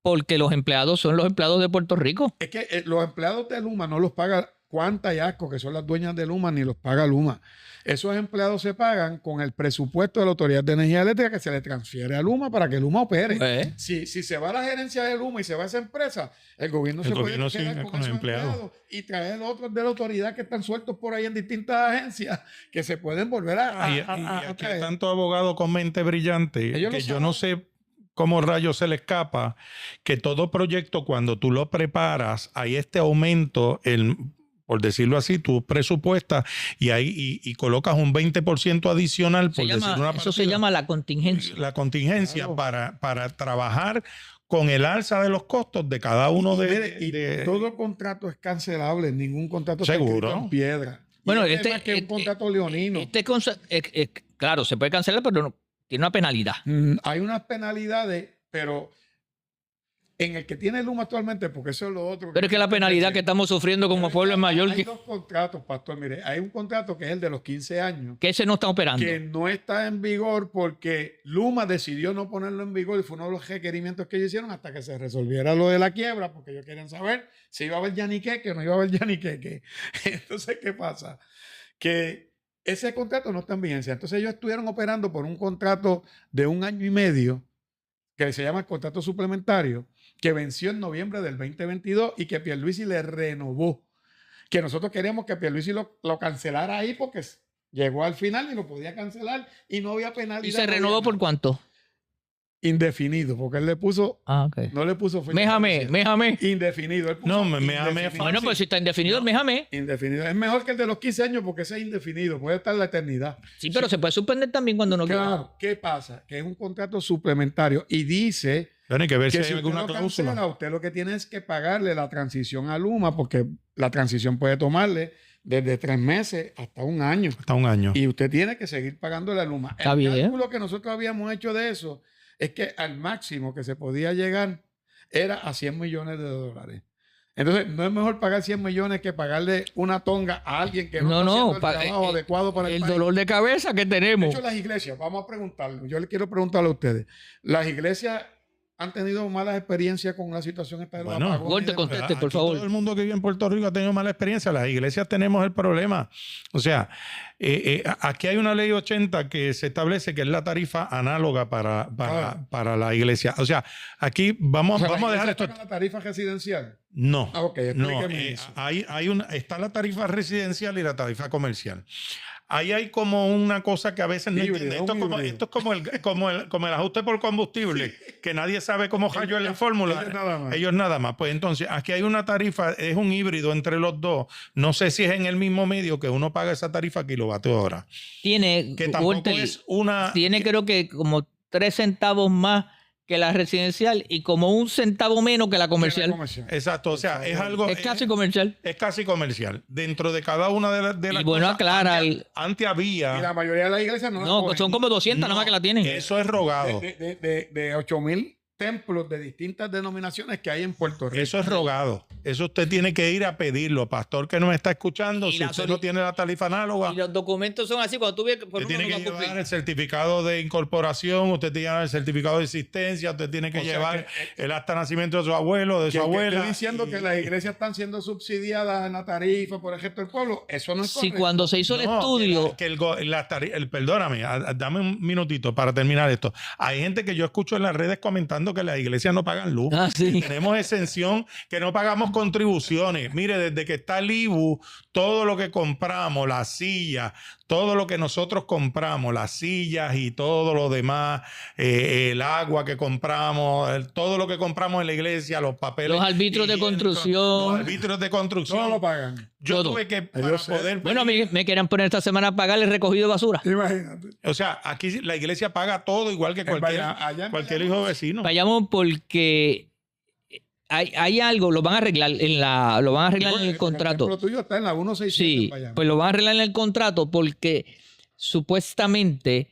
porque los empleados son los empleados de Puerto Rico. Es que los empleados de Luma no los paga Cuanta y Asco, que son las dueñas de Luma, ni los paga Luma. Esos empleados se pagan con el presupuesto de la Autoridad de Energía Eléctrica que se le transfiere a Luma para que Luma opere. Pues, Si se va la gerencia de Luma y se va esa empresa, el gobierno El se gobierno puede quedar sigue con con los esos empleados. empleados y traer otros de la autoridad que están sueltos por ahí en distintas agencias que se pueden volver a Y aquí traer. hay tanto abogado con mente brillante Ellos que lo yo no sé cómo rayos se le escapa que todo proyecto, cuando tú lo preparas, hay este aumento, por decirlo así, tú presupuestas y colocas un 20% adicional, por decir una eso se partida. llama la contingencia. La contingencia Claro. para trabajar con el alza de los costos de cada uno Y todo contrato es cancelable, ningún contrato está Seguro. escrito en piedra. Bueno, Y es más que un contrato leonino. Claro, se puede cancelar, pero tiene una penalidad. Hay unas penalidades, pero en el que tiene Luma actualmente, porque eso es lo otro. Pero es que la penalidad que estamos sufriendo como pueblo en Hay Mallorca, dos contratos, pastor. Mire, hay un contrato que es el de los 15 años, que ese no está operando. que no está en vigor porque Luma decidió no ponerlo en vigor y fue uno de los requerimientos que ellos hicieron hasta que se resolviera lo de la quiebra, porque ellos querían saber si iba a haber yaniqueque o no iba a haber yaniqueque. Entonces, ¿qué pasa? Que ese contrato no está en vigencia. Entonces ellos estuvieron operando por un contrato de 1 año y medio que se llama el contrato suplementario, que venció en noviembre del 2022 y que Pierluisi le renovó. Que nosotros queríamos que Pierluisi lo cancelara ahí porque llegó al final y lo podía cancelar y no había penalidad. ¿Y se renovó por cuánto? Indefinido, porque él le puso, Ok. no le puso fecha. Méjame. Indefinido. Él puso No, méjame. indefinido. Bueno, pues si está indefinido, méjame. Indefinido. Es mejor que el de los 15 años porque ese es indefinido, puede estar la eternidad. Sí, pero se puede suspender también cuando no quiera. Claro, ¿qué pasa? Que es un contrato suplementario y dice Tiene que ver si que hay si usted alguna lo cláusula. cancela, usted lo que tiene es que pagarle la transición a Luma, porque la transición puede tomarle desde 3 meses hasta 1 año. Hasta 1 año. Y usted tiene que seguir pagándole a Luma. Está El bien. cálculo que nosotros habíamos hecho de eso es que al máximo que se podía llegar era a $100 millones. Entonces, no es mejor pagar 100 millones que pagarle una tonga a alguien que no, está haciendo el trabajo adecuado para el país. dolor de cabeza que De tenemos. hecho, las iglesias, vamos a preguntarlo. Yo le quiero preguntarle a ustedes. ¿Las iglesias han tenido malas experiencias con la situación esta de los Bueno, apagones? Gorte, y demás? conteste, por Aquí favor. todo el mundo que vive en Puerto Rico ha tenido mala experiencia. Las iglesias tenemos el problema. O sea, aquí hay una ley 80 que se establece que es la tarifa análoga para la iglesia. O sea, aquí vamos O sea, a dejar ¿las esto. iglesias pagan la tarifa residencial? No. Ah, ok, No, explíqueme eso. está la tarifa residencial y la tarifa comercial. Ahí hay como una cosa que a veces no Híbrido, entiende. un híbrido. Esto es como el ajuste por combustible, que nadie sabe cómo rayó en la fórmula. Ellos nada más. Ellos nada más. Pues entonces, aquí hay una tarifa, es un híbrido entre los dos. No sé si es en el mismo medio que uno paga esa tarifa kilovatio hora. Tiene, Que tampoco Gorte, es una... tiene creo que como 3 centavos más que la residencial y como 1 centavo menos que la comercial. Exacto, o sea, es algo... Es casi comercial. Es casi comercial. Dentro de cada una de las Y bueno, cosas, aclara. antes había... Y la mayoría de las iglesias no No, cogen. son como 200 nada más que la tienen. Eso es rogado. De 8,000 templos de distintas denominaciones que hay en Puerto Rico. Eso es rogado. Eso usted tiene que ir a pedirlo. Pastor que no me está escuchando, Y si la usted soli- no tiene la tarifa análoga, Y los documentos son así, cuando tú ves... usted tiene que llevar el certificado de incorporación, usted tiene que llevar el certificado de existencia, usted tiene que O sea llevar que- el acta de nacimiento de su abuelo, de su abuela. Estoy diciendo que las iglesias están siendo subsidiadas en la tarifa por el resto del pueblo. Eso no es Si correcto. cuando se hizo el estudio... Perdóname, dame un minutito para terminar esto. Hay gente que yo escucho en las redes comentando que las iglesias no pagan luz. Ah, sí. Tenemos exención, que no pagamos contribuciones. Mire, desde que está el IBU, todo lo que compramos, las sillas, todo lo que nosotros compramos, las sillas y todo lo demás, el agua que compramos, todo lo que compramos en la iglesia, los papeles. Los arbitrios de higiénicos, construcción. Los arbitrios de construcción. Todos lo pagan. Yo todo. tuve que, Yo para sé. poder... Bueno, a mí me querían poner esta semana a pagar el recogido de basura. Imagínate. O sea, aquí la iglesia paga todo igual que Allá en cualquier Bayamón. hijo vecino. Vayamos porque hay algo, lo van a arreglar en el contrato. Lo tuyo está en la 167 Sí, en Bayamón. pues lo van a arreglar en el contrato porque supuestamente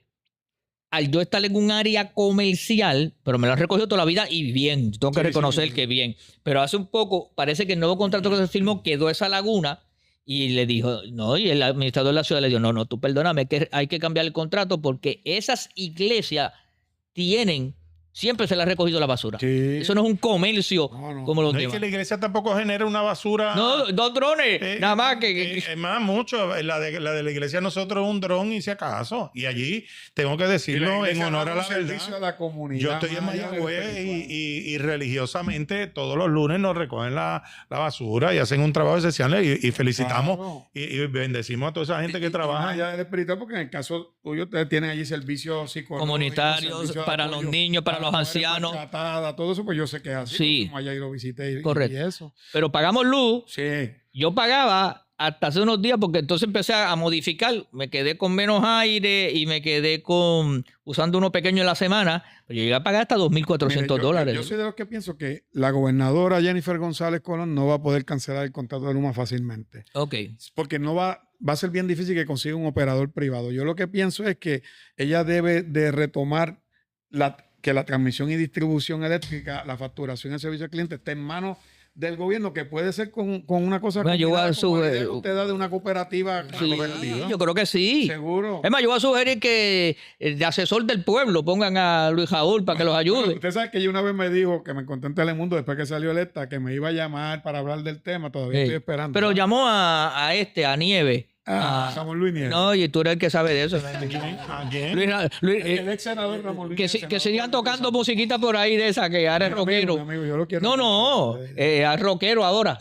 al yo estar en un área comercial, pero me lo han recogido toda la vida y bien, tengo que Sí, reconocer sí. que bien. Pero hace un poco parece que el nuevo contrato que se firmó quedó esa laguna y le dijo, no, y el administrador de la ciudad le dijo, no, tú perdóname, que hay que cambiar el contrato porque esas iglesias siempre se le ha recogido la basura. Sí. Eso no es un comercio No. como los No es demás. que la iglesia tampoco genera una basura. No, 2 drones, nada más que Es más, mucho. La de la iglesia nosotros es un dron y si acaso. Y allí tengo que Y la decirlo en iglesia honor da a un la servicio verdad. a la comunidad. Yo estoy en más allá del Mayagüez espiritual. y religiosamente todos los lunes nos recogen la basura y hacen un trabajo esencial y felicitamos Claro. y bendecimos a toda esa gente que Más trabaja. allá del espiritual, porque en el caso tuyo, ustedes tienen allí servicios psicológicos, comunitarios servicios de para apoyo, los niños, para los mujeres ancianos. maltratadas, todo eso, pues yo sé que es así. Sí. Como allá y lo visité y Correcto. y eso. Pero pagamos luz. Sí. Yo pagaba hasta hace unos días porque entonces empecé a modificar. Me quedé con menos aire y me quedé usando uno pequeño en la semana. Pero yo llegué a pagar hasta $2,400. Mire, yo soy de los que pienso que la gobernadora Jennifer González Colón no va a poder cancelar el contrato de Luma fácilmente. Ok. Porque no va a ser bien difícil que consiga un operador privado. Yo lo que pienso es que ella debe de retomar que la transmisión y distribución eléctrica, la facturación y el servicio al cliente esté en manos del gobierno, que puede ser con una cosa Bueno, yo voy a combinada como la idea que subir- usted da de una cooperativa. Sí, yo creo que sí. Seguro. Es más, yo voy a sugerir que de asesor del pueblo pongan a Luis Raúl para que los Bueno, ayude. usted sabe que ella una vez me dijo que me encontré en Telemundo después que salió electa, que me iba a llamar para hablar del tema. Todavía Sí. estoy esperando. Pero llamó a Nieve. Ramón Luis Nieves. No, y tú eres el que sabe de eso. ¿A quién? Luis, El ex senador Ramón Luis que, Nieves, que senador sigan por tocando musiquita por ahí de esa, que ahora es Mi amigo, rockero. mi amigo, yo lo quiero No, no, mucho. es rockero ahora.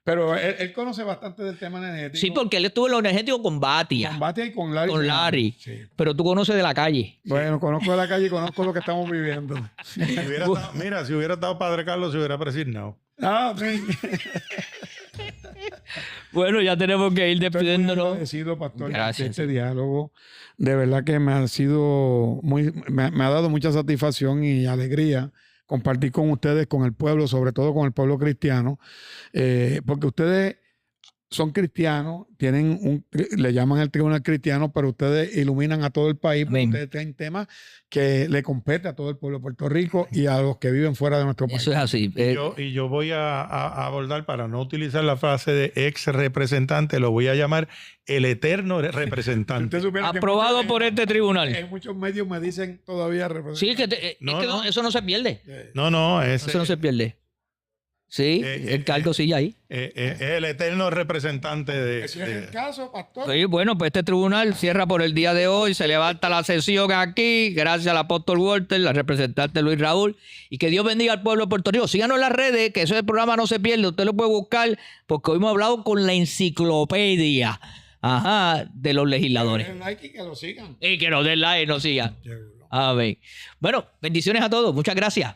Pero él conoce bastante del tema energético. Sí, porque él estuvo en lo energético con Batia, Con Batia y con Larry. con Larry. Sí. Pero tú conoces de la calle. Bueno, conozco de la calle y conozco lo que estamos viviendo. Mira, si hubiera estado Padre Carlos, se hubiera presignado. Ah, sí. Bueno, ya tenemos que ir Estoy muy despidiéndonos. agradecido, pastor, Gracias, de este sí. diálogo. De verdad que me ha sido me ha dado mucha satisfacción y alegría compartir con ustedes, con el pueblo, sobre todo con el pueblo cristiano, porque ustedes son cristianos, le llaman el tribunal cristiano, pero ustedes iluminan a todo el país, porque Amén. ustedes traen temas que le compete a todo el pueblo de Puerto Rico y a los que viven fuera de nuestro país. Eso es así. Y yo voy a abordar, para no utilizar la frase de ex representante, lo voy a llamar el eterno representante. Usted supiera que Aprobado por este tribunal. En muchos medios me dicen todavía Sí, que, No, es que no. eso no se pierde. No, Eso no se pierde. Sí, el cargo sigue ahí. es el eterno representante de... Ese es el caso, pastor. Sí, bueno, pues este tribunal cierra por el día de hoy, se levanta la sesión aquí, gracias al apóstol Walter, al representante Luis Raúl, y que Dios bendiga al pueblo de Puerto Rico. Síganos en las redes, que eso del programa no se pierde, usted lo puede buscar, porque hoy hemos hablado con la enciclopedia de los legisladores. Denle like y que lo sigan. Y que nos den like y nos sigan. Seguro. Amén. Bueno, bendiciones a todos, muchas gracias.